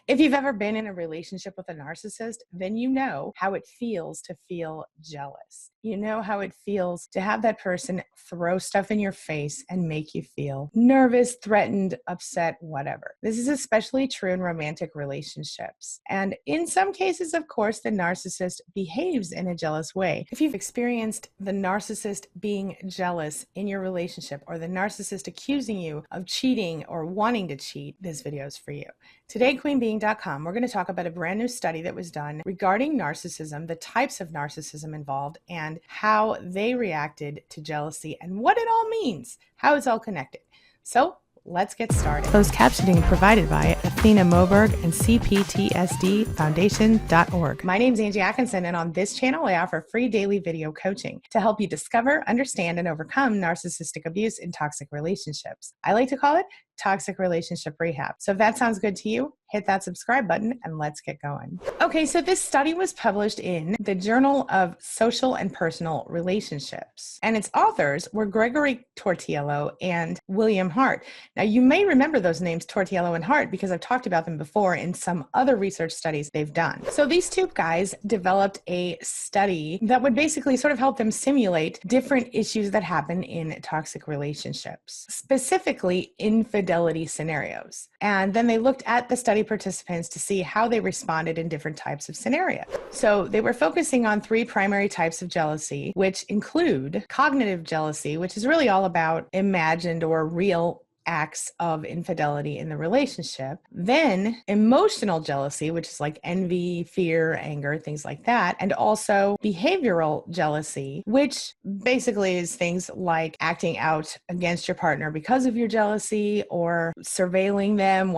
If you've ever been in a relationship with a narcissist, then you know how it feels to feel jealous. You know how it feels to have that person throw stuff in your face and make you feel nervous, threatened, upset, whatever. This is especially true in romantic relationships. And in some cases, of course, the narcissist behaves in a jealous way. If you've experienced the narcissist being jealous in your relationship or the narcissist accusing you of cheating or wanting to cheat, this video is for you. Today, queenbeing.com, we're going to talk about a brand new study that was done regarding narcissism, the types of narcissism involved, and how they reacted to jealousy and what it all means, how it's all connected. So let's get started. Closed captioning provided by Athena Moberg and CPTSDFoundation.org. My name is Angie Atkinson, and on this channel, I offer free daily video coaching to help you discover, understand, and overcome narcissistic abuse in toxic relationships. I like to call it toxic relationship rehab. So if that sounds good to you, hit that subscribe button and let's get going. Okay, so this study was published in the Journal of Social and Personal Relationships, and its authors were Gregory Tortiello and William Hart. Now, you may remember those names, Tortiello and Hart, because I've talked about them before in some other research studies they've done. So these two guys developed a study that would basically sort of help them simulate different issues that happen in toxic relationships, specifically infidelity scenarios. And then they looked at the study participants to see how they responded in different types of scenarios. So they were focusing on three primary types of jealousy, which include cognitive jealousy, which is really all about imagined or real acts of infidelity in the relationship. Then emotional jealousy, which is like envy, fear, anger, things like that. And also behavioral jealousy, which basically is things like acting out against your partner because of your jealousy, or surveilling them,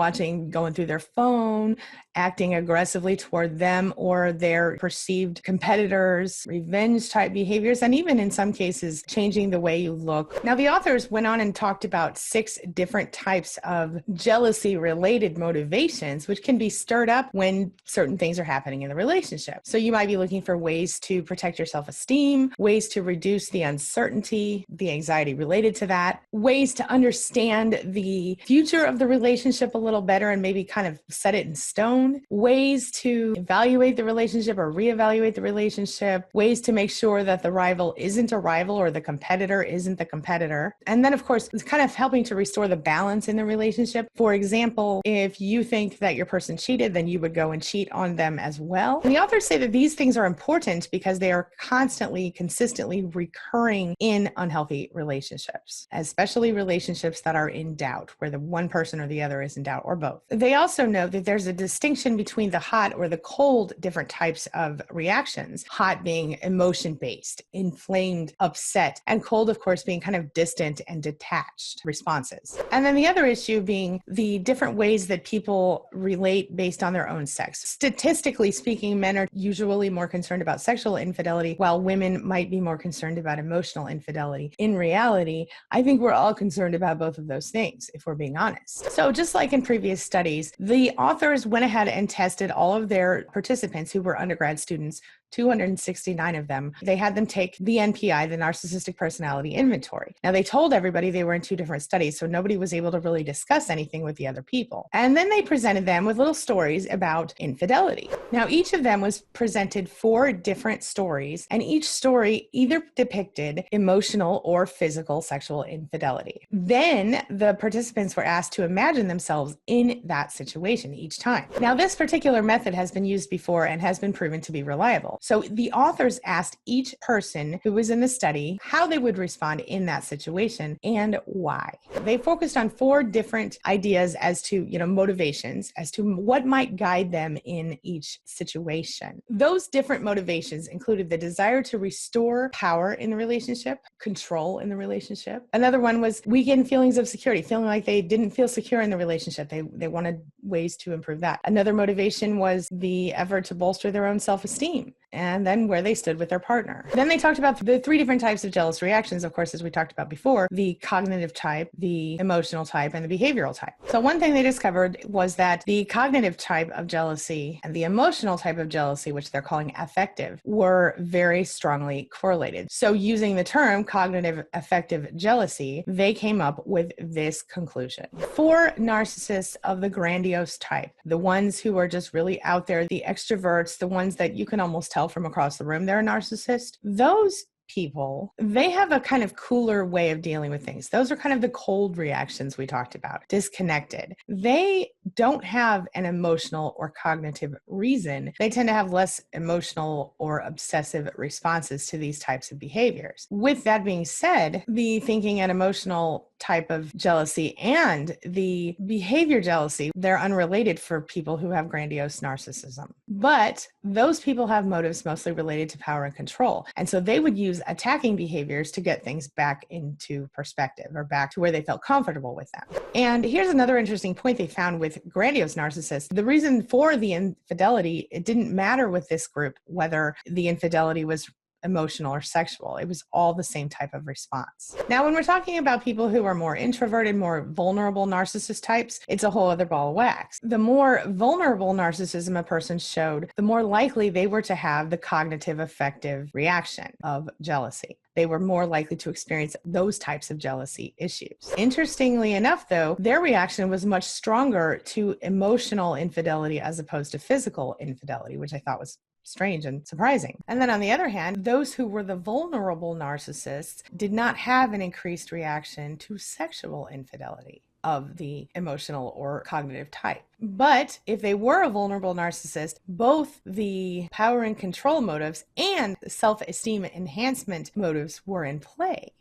going through their phone, acting aggressively toward them or their perceived competitors, revenge type behaviors, and even in some cases, changing the way you look. Now, the authors went on and talked about 6 different types of jealousy related motivations, which can be stirred up when certain things are happening in the relationship. So you might be looking for ways to protect your self-esteem, ways to reduce the uncertainty, the anxiety related to that, ways to understand the future of the relationship a little better and maybe kind of set it in stone, ways to evaluate the relationship or reevaluate the relationship, ways to make sure that the rival isn't a rival or the competitor isn't the competitor. And then, of course, it's kind of helping to restore the balance in the relationship. For example, if you think that your person cheated, then you would go and cheat on them as well. And the authors say that these things are important because they are consistently recurring in unhealthy relationships, especially relationships that are in doubt, where the one person or the other is in doubt, or both. They also know that there's a distinction between the hot or the cold different types of reactions. Hot being emotion-based, inflamed, upset, and cold, of course, being kind of distant and detached responses. And then the other issue being the different ways that people relate based on their own sex. Statistically speaking, men are usually more concerned about sexual infidelity, while women might be more concerned about emotional infidelity. In reality, I think we're all concerned about both of those things, if we're being honest. So just like in previous studies, the authors went ahead and tested all of their participants who were undergrad students, 269 of them. They had them take the NPI, the Narcissistic Personality Inventory. Now, they told everybody they were in 2 different studies, so nobody was able to really discuss anything with the other people. And then they presented them with little stories about infidelity. Now, each of them was presented 4 different stories, and each story either depicted emotional or physical sexual infidelity. Then the participants were asked to imagine themselves in that situation each time. Now, this particular method has been used before and has been proven to be reliable. So the authors asked each person who was in the study how they would respond in that situation and why. They focused on 4 different ideas as to, motivations, as to what might guide them in each situation. Those different motivations included the desire to restore power in the relationship, control in the relationship. Another one was weakened feelings of security, feeling like they didn't feel secure in the relationship. They wanted ways to improve that. Another motivation was the effort to bolster their own self-esteem. and then where they stood with their partner. Then they talked about the 3 different types of jealous reactions, of course, as we talked about before, the cognitive type, the emotional type, and the behavioral type. So one thing they discovered was that the cognitive type of jealousy and the emotional type of jealousy, which they're calling affective, were very strongly correlated. So using the term cognitive affective jealousy, they came up with this conclusion. For narcissists of the grandiose type, the ones who are just really out there, the extroverts, the ones that you can almost tell from across the room they're a narcissist, those people, they have a kind of cooler way of dealing with things. Those are kind of the cold reactions we talked about, disconnected. They don't have an emotional or cognitive reason. They tend to have less emotional or obsessive responses to these types of behaviors. With that being said, the thinking and emotional type of jealousy and the behavior jealousy, they're unrelated for people who have grandiose narcissism. But those people have motives mostly related to power and control. And so they would use attacking behaviors to get things back into perspective or back to where they felt comfortable with them. And here's another interesting point they found with grandiose narcissists. The reason for the infidelity, it didn't matter with this group whether the infidelity was emotional or sexual. It was all the same type of response. Now, when we're talking about people who are more introverted, more vulnerable narcissist types, it's a whole other ball of wax. The more vulnerable narcissism a person showed, the more likely they were to have the cognitive affective reaction of jealousy. They were more likely to experience those types of jealousy issues. Interestingly enough, though, their reaction was much stronger to emotional infidelity as opposed to physical infidelity, which I thought was strange and surprising. And then on the other hand, those who were the vulnerable narcissists did not have an increased reaction to sexual infidelity of the emotional or cognitive type. But if they were a vulnerable narcissist, both the power and control motives and self-esteem enhancement motives were in play.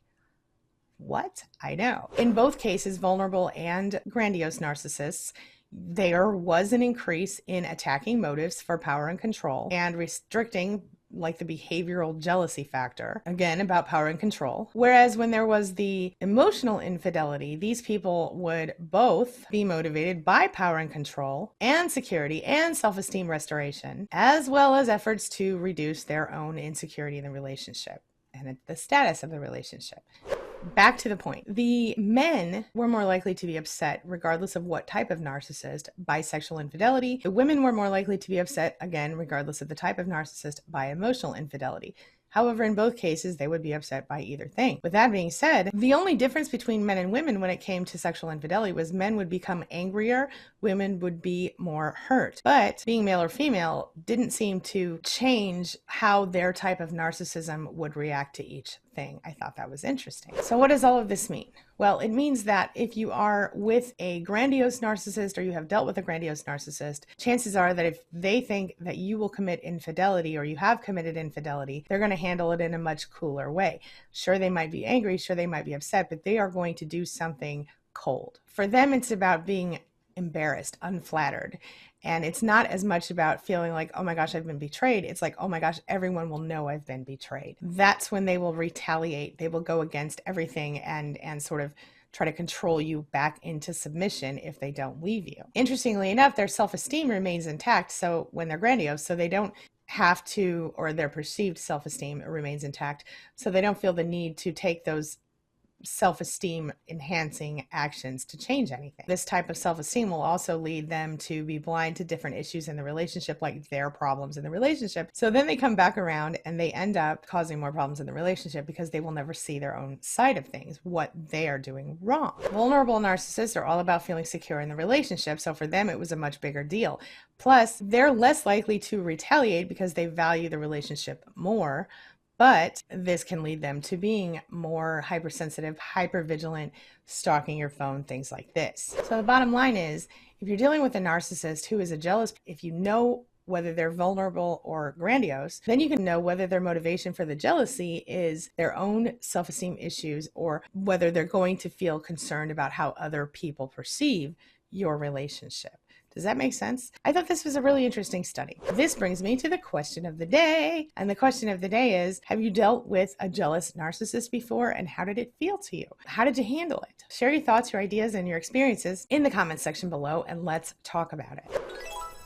What? I know. In both cases, vulnerable and grandiose narcissists, there was an increase in attacking motives for power and control and restricting, like the behavioral jealousy factor, again, about power and control. Whereas when there was the emotional infidelity, these people would both be motivated by power and control and security and self-esteem restoration, as well as efforts to reduce their own insecurity in the relationship and the status of the relationship. Back to the point. The men were more likely to be upset regardless of what type of narcissist by sexual infidelity. The women were more likely to be upset, again, regardless of the type of narcissist by emotional infidelity. However, in both cases, they would be upset by either thing. With that being said, the only difference between men and women when it came to sexual infidelity was men would become angrier, women would be more hurt. But being male or female didn't seem to change how their type of narcissism would react to each thing. I thought that was interesting. So what does all of this mean? Well, it means that if you are with a grandiose narcissist or you have dealt with a grandiose narcissist, chances are that if they think that you will commit infidelity or you have committed infidelity, they're going to handle it in a much cooler way. Sure, they might be angry, sure, they might be upset, but they are going to do something cold. For them, it's about being embarrassed, unflattered. And it's not as much about feeling like, oh my gosh, I've been betrayed. It's like, oh my gosh, everyone will know I've been betrayed. That's when they will retaliate. They will go against everything and sort of try to control you back into submission if they don't leave you. Interestingly enough, their self-esteem remains intact. So when they're grandiose, so they don't have to, or their perceived self-esteem remains intact. So they don't feel the need to take those self-esteem enhancing actions to change anything. This type of self-esteem will also lead them to be blind to different issues in the relationship, like their problems in the relationship. So then they come back around and they end up causing more problems in the relationship because they will never see their own side of things, what they are doing wrong. Vulnerable narcissists are all about feeling secure in the relationship. So for them, it was a much bigger deal. Plus, they're less likely to retaliate because they value the relationship more. But this can lead them to being more hypersensitive, hypervigilant, stalking your phone, things like this. So the bottom line is, if you're dealing with a narcissist who is a jealous, if you know whether they're vulnerable or grandiose, then you can know whether their motivation for the jealousy is their own self-esteem issues or whether they're going to feel concerned about how other people perceive your relationship. Does that make sense? I thought this was a really interesting study. This brings me to the question of the day. And the question of the day is, have you dealt with a jealous narcissist before and how did it feel to you? How did you handle it? Share your thoughts, your ideas, and your experiences in the comments section below and let's talk about it.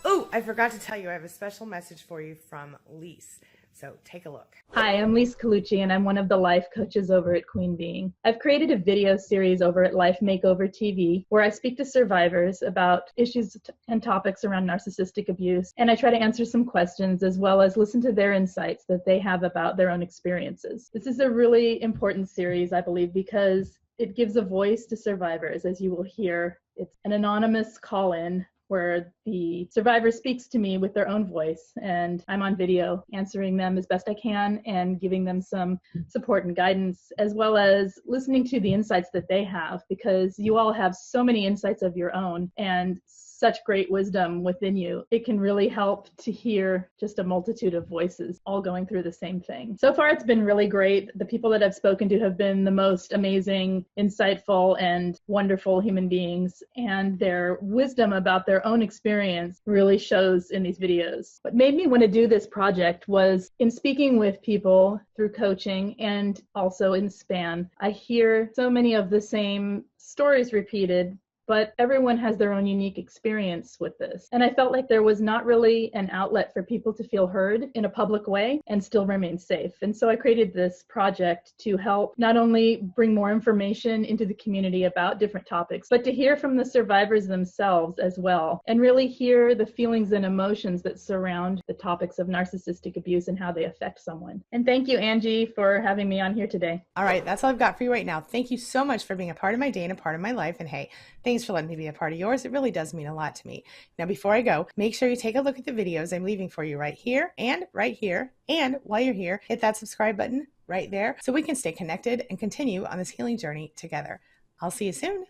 Oh, I forgot to tell you, I have a special message for you from Lise. So take a look. Hi, I'm Lise Colucci, and I'm one of the life coaches over at Queen Being. I've created a video series over at Life Makeover TV where I speak to survivors about issues and topics around narcissistic abuse, and I try to answer some questions as well as listen to their insights that they have about their own experiences. This is a really important series, I believe, because it gives a voice to survivors, as you will hear. It's an anonymous call-in where the survivor speaks to me with their own voice, and I'm on video answering them as best I can and giving them some support and guidance, as well as listening to the insights that they have, because you all have so many insights of your own and such great wisdom within you. It can really help to hear just a multitude of voices all going through the same thing. So far, it's been really great. The people that I've spoken to have been the most amazing, insightful, and wonderful human beings, and their wisdom about their own experience really shows in these videos. What made me want to do this project was in speaking with people through coaching and also in SPAN, I hear so many of the same stories repeated, but everyone has their own unique experience with this. And I felt like there was not really an outlet for people to feel heard in a public way and still remain safe. And so I created this project to help not only bring more information into the community about different topics, but to hear from the survivors themselves as well, and really hear the feelings and emotions that surround the topics of narcissistic abuse and how they affect someone. And thank you, Angie, for having me on here today. All right, that's all I've got for you right now. Thank you so much for being a part of my day and a part of my life. And hey, thanks for letting me be a part of yours. It really does mean a lot to me. Now, before I go, make sure you take a look at the videos I'm leaving for you right here and right here. And while you're here, hit that subscribe button right there so we can stay connected and continue on this healing journey together. I'll see you soon.